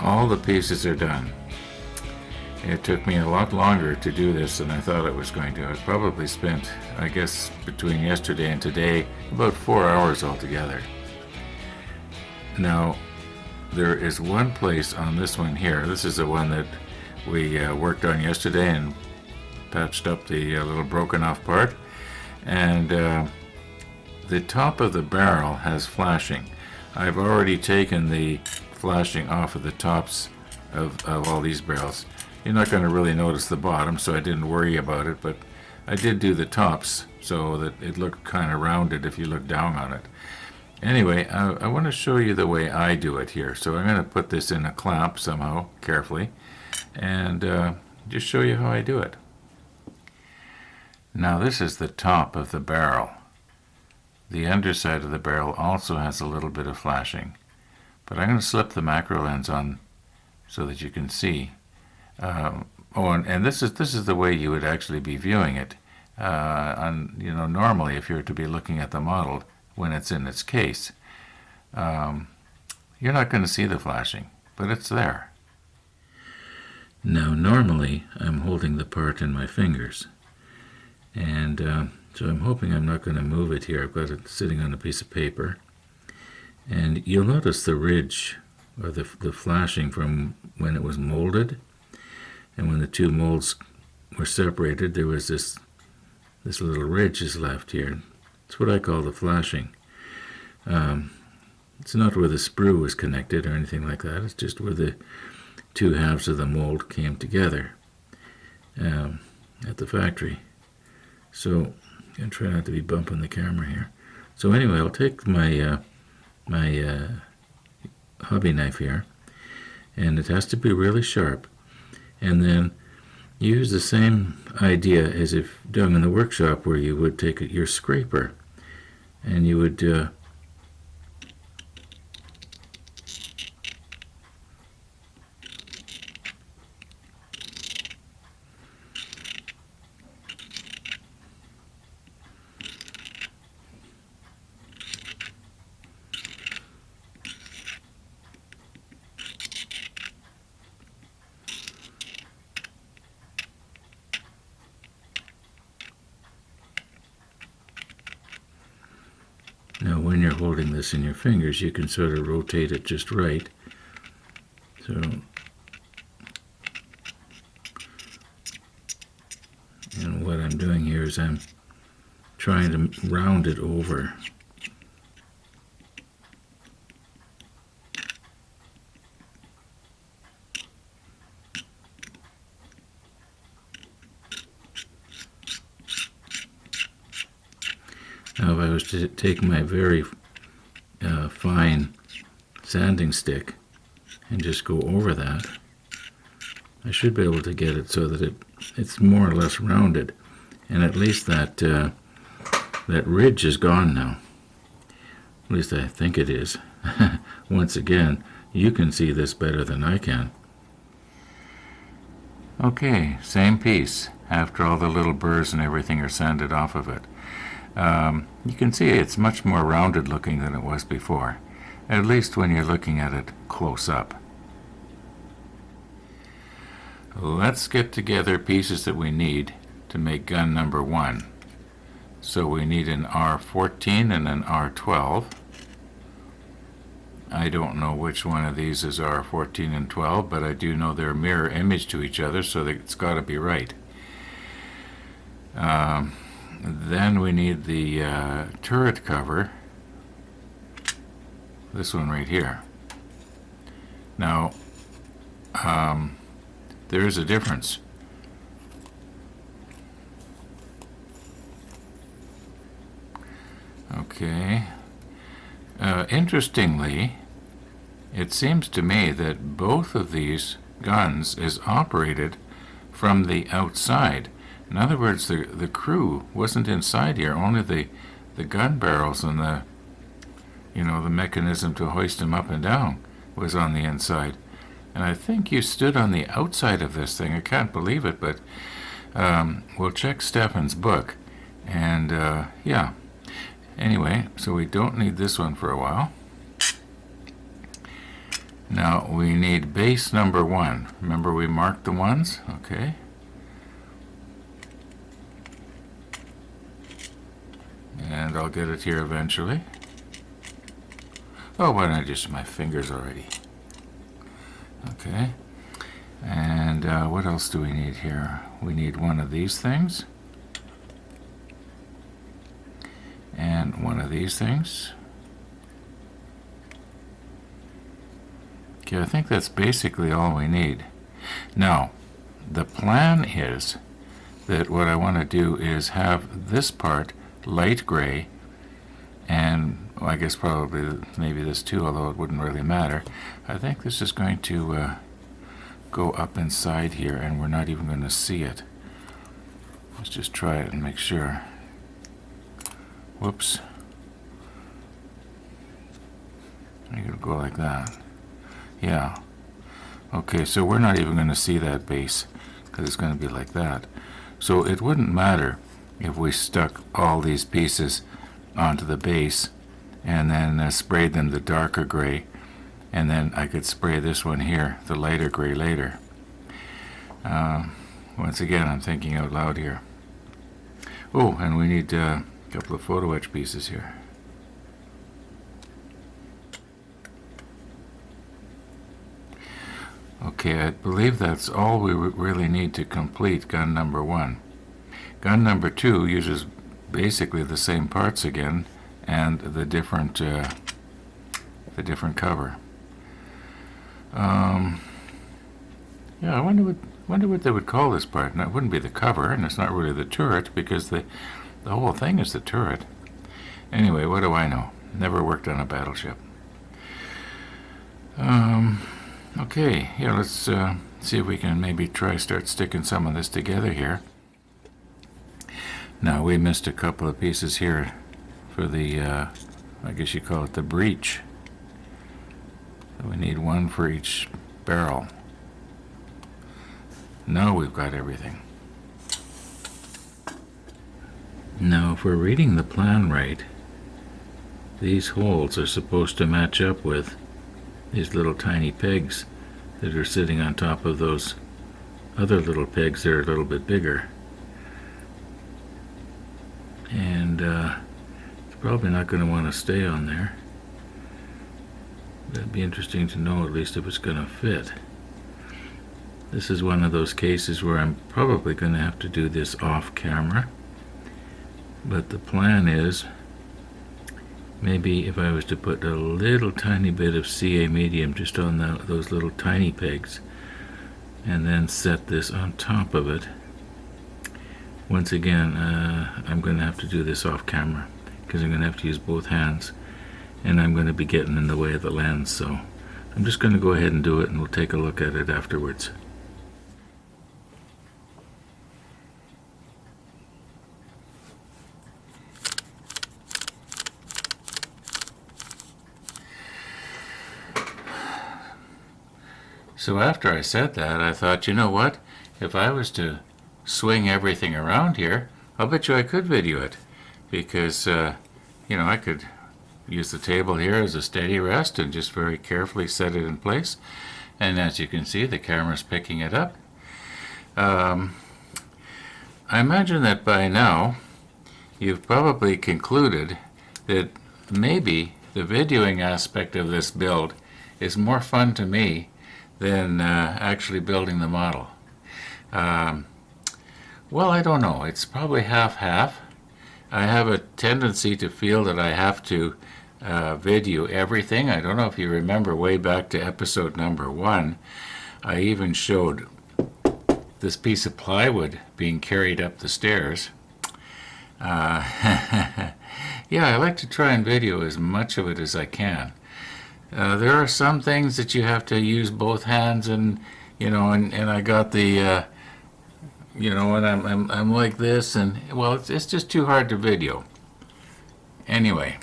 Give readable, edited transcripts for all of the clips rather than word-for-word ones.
all the pieces are done. It took me a lot longer to do this than I thought it was going to. I probably spent, I guess, between yesterday and today, about 4 hours altogether. Now, there is one place on this one here. This is the one that we worked on yesterday and patched up the little broken off part. And the top of the barrel has flashing. I've already taken the flashing off of the tops of all these barrels. You're not going to really notice the bottom, so I didn't worry about it, but I did do the tops so that it looked kind of rounded if you look down on it. Anyway, I want to show you the way I do it here. So I'm going to put this in a clamp somehow, carefully, and just show you how I do it. Now this is the top of the barrel. The underside of the barrel also has a little bit of flashing, but I'm going to slip the macro lens on so that you can see. And this is the way you would actually be viewing it. Normally, if you're to be looking at the model when it's in its case, you're not going to see the flashing, but it's there. Now, normally, I'm holding the part in my fingers, and so I'm hoping I'm not going to move it here. I've got it sitting on a piece of paper, and you'll notice the ridge or the flashing from when it was molded. And when the two molds were separated, there was this little ridge is left here. It's what I call the flashing. It's not where the sprue was connected or anything like that. It's just where the two halves of the mold came together at the factory. So I'm going to try not to be bumping the camera here. So anyway, I'll take my hobby knife here, and it has to be really sharp. And then use the same idea as if done in the workshop, where you would take your scraper and you would Now, when you're holding this in your fingers, you can sort of rotate it just right. So, and what I'm doing here is I'm trying to round it over. Now, if I was to take my very fine sanding stick and just go over that, I should be able to get it so that it's more or less rounded, and at least that ridge is gone now. At least I think it is. Once again, you can see this better than I can. Okay, same piece after all the little burrs and everything are sanded off of it. You can see it's much more rounded looking than it was before, at least when you're looking at it close up. Let's get together pieces that we need to make gun number 1. So we need an R14 and an R12. I don't know which one of these is R14 and 12, but I do know they're a mirror image to each other, so it's got to be right. Then we need the turret cover, this one right here. Now, there is a difference. Okay. Interestingly, it seems to me that both of these guns is operated from the outside. In other words, the crew wasn't inside here, only the gun barrels and the mechanism to hoist them up and down was on the inside. And I think you stood on the outside of this thing. I can't believe it, but we'll check Stefan's book. And yeah. Anyway, so we don't need this one for a while. Now Now we need base number 1. Remember we marked the ones? Okay. And I'll get it here eventually. Oh, why don't I just use my fingers already? Okay. And what else do we need here? We need one of these things. And one of these things. Okay, I think that's basically all we need. Now, the plan is that what I want to do is have this part light gray, and well, I guess probably maybe this too, although it wouldn't really matter. I think this is going to go up inside here, and we're not even going to see it. Let's just try it and make sure. Whoops. I'm going to go like that. Yeah. Okay, so we're not even going to see that base because it's going to be like that. So it wouldn't matter if we stuck all these pieces onto the base and then sprayed them the darker gray, and then I could spray this one here the lighter gray later. Once again, I'm thinking out loud here. Oh, and we need a couple of photo etch pieces here. Okay, I believe that's all we really need to complete gun number 1. Gun number 2 uses basically the same parts again, and the different cover. Yeah, I wonder what they would call this part. And it wouldn't be the cover, and it's not really the turret, because the whole thing is the turret. Anyway, what do I know? Never worked on a battleship. Okay, yeah, let's see if we can maybe start sticking some of this together here. Now, we missed a couple of pieces here for the, I guess you call it the breech. So we need one for each barrel. Now we've got everything. Now, if we're reading the plan right, these holes are supposed to match up with these little tiny pegs that are sitting on top of those other little pegs that are a little bit bigger. And it's probably not going to want to stay on there. That'd be interesting to know at least if it's going to fit. This is one of those cases where I'm probably going to have to do this off camera. But the plan is, maybe if I was to put a little tiny bit of CA medium just on those little tiny pegs, and then set this on top of it. Once again, I'm going to have to do this off camera because I'm going to have to use both hands, and I'm going to be getting in the way of the lens, so I'm just going to go ahead and do it, and we'll take a look at it afterwards. So after I said that, I thought, you know what? If I was to swing everything around here, I'll bet you I could video it. Because, you know, I could use the table here as a steady rest and just very carefully set it in place. And as you can see, the camera's picking it up. I imagine that by now, you've probably concluded that maybe the videoing aspect of this build is more fun to me than actually building the model. Well, I don't know. It's probably half-half. I have a tendency to feel that I have to video everything. I don't know if you remember way back to episode number 1. I even showed this piece of plywood being carried up the stairs. Yeah, I like to try and video as much of it as I can. There are some things that you have to use both hands, and you know, and I got the, you know, and I'm like this, and well, it's just too hard to video. Anyway,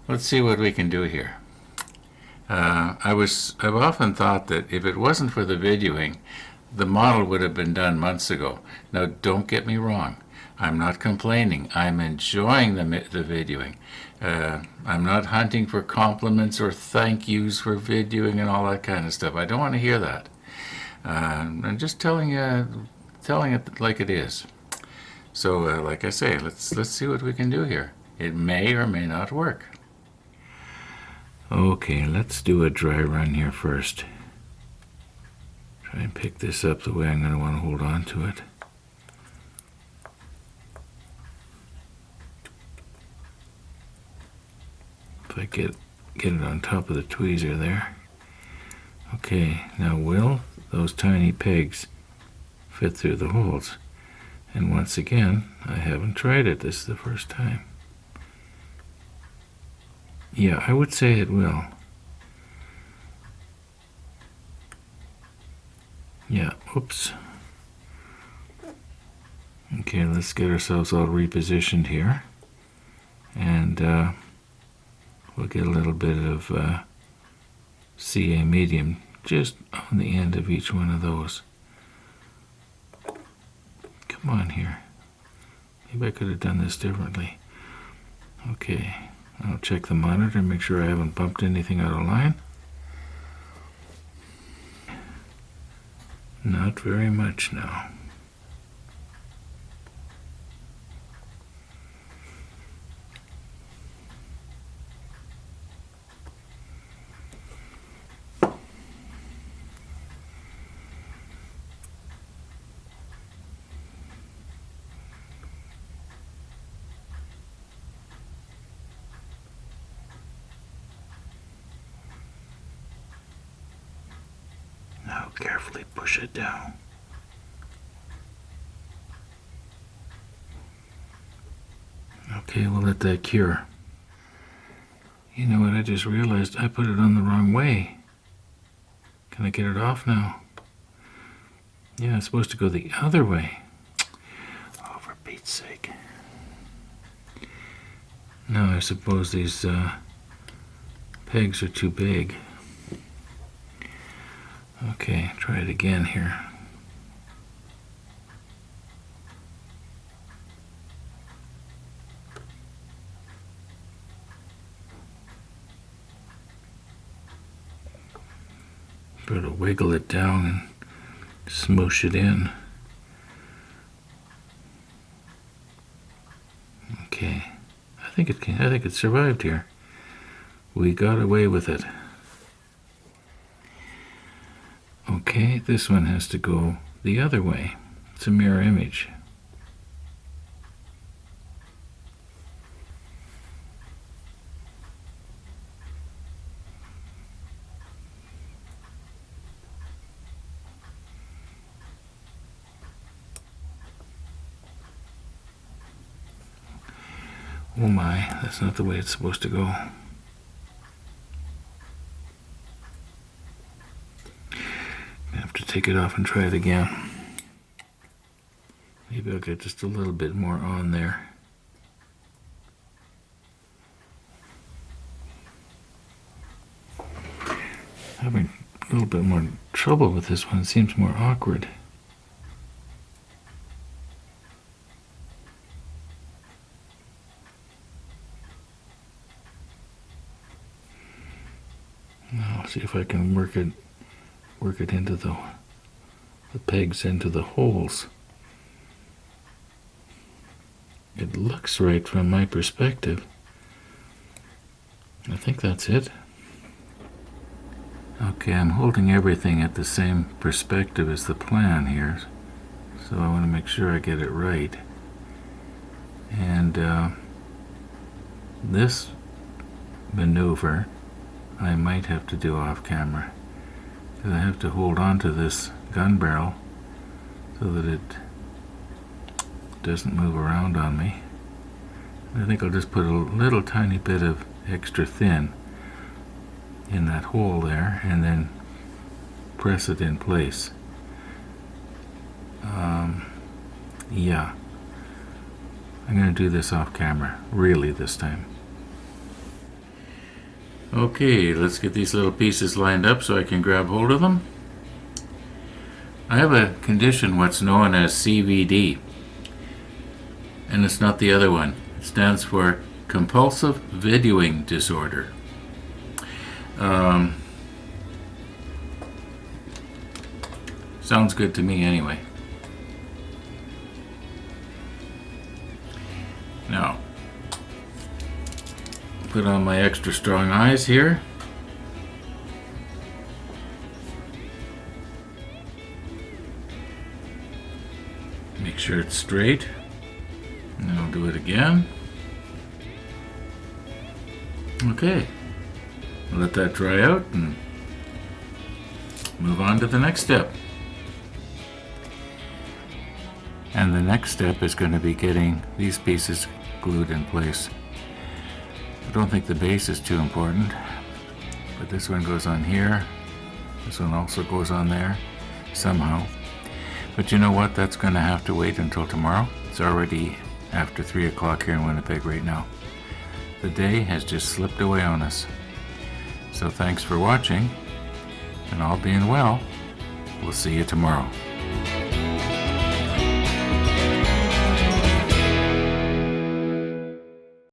let's see what we can do here. I've often thought that if it wasn't for the videoing, the model would have been done months ago. Now, don't get me wrong. I'm not complaining. I'm enjoying the videoing. I'm not hunting for compliments or thank yous for videoing and all that kind of stuff. I don't want to hear that. I'm just telling it like it is. So, like I say, let's see what we can do here. It may or may not work. Okay, let's do a dry run here first. Try and pick this up the way I'm going to want to hold on to it. If I get it on top of the tweezer there. Okay, now will those tiny pegs fit through the holes? And once again, I haven't tried it. This is the first time. Yeah, I would say it will. Yeah, oops. Okay, let's get ourselves all repositioned here. And we'll get a little bit of CA medium just on the end of each one of those. Come on here. Maybe I could have done this differently. Okay, I'll check the monitor and make sure I haven't bumped anything out of line. Not very much now. Now carefully push it down. Okay, we'll let that cure. You know what, I just realized I put it on the wrong way. Can I get it off now? Yeah, it's supposed to go the other way. Oh, for Pete's sake. Now I suppose these pegs are too big. Okay, try it again here. Sort of wiggle it down and smoosh it in. Okay, I think it survived here. We got away with it. Okay, this one has to go the other way. It's a mirror image. Oh my, that's not the way it's supposed to go. I have to take it off and try it again. Maybe I'll get just a little bit more on there. Having a little bit more trouble with this one. It seems more awkward. Now I'll see if I can work it into the pegs into the holes. It looks right from my perspective. I think that's it. Okay, I'm holding everything at the same perspective as the plan here, so I want to make sure I get it right. And this maneuver I might have to do off camera, because I have to hold on to this gun barrel so that it doesn't move around on me. I think I'll just put a little tiny bit of extra thin in that hole there and then press it in place. Yeah, I'm going to do this off camera, really this time. Okay, let's get these little pieces lined up so I can grab hold of them. I have a condition, what's known as CVD. and it's not the other one. It stands for compulsive videoing disorder. Sounds good to me anyway. Now, put on my extra strong eyes here. Make sure it's straight. And I'll do it again. Okay. Let that dry out and move on to the next step. And the next step is going to be getting these pieces glued in place. I don't think the base is too important, but this one goes on here. This one also goes on there somehow. But you know what? That's going to have to wait until tomorrow. It's already after 3 o'clock here in Winnipeg right now. The day has just slipped away on us. So thanks for watching, and all being well, we'll see you tomorrow.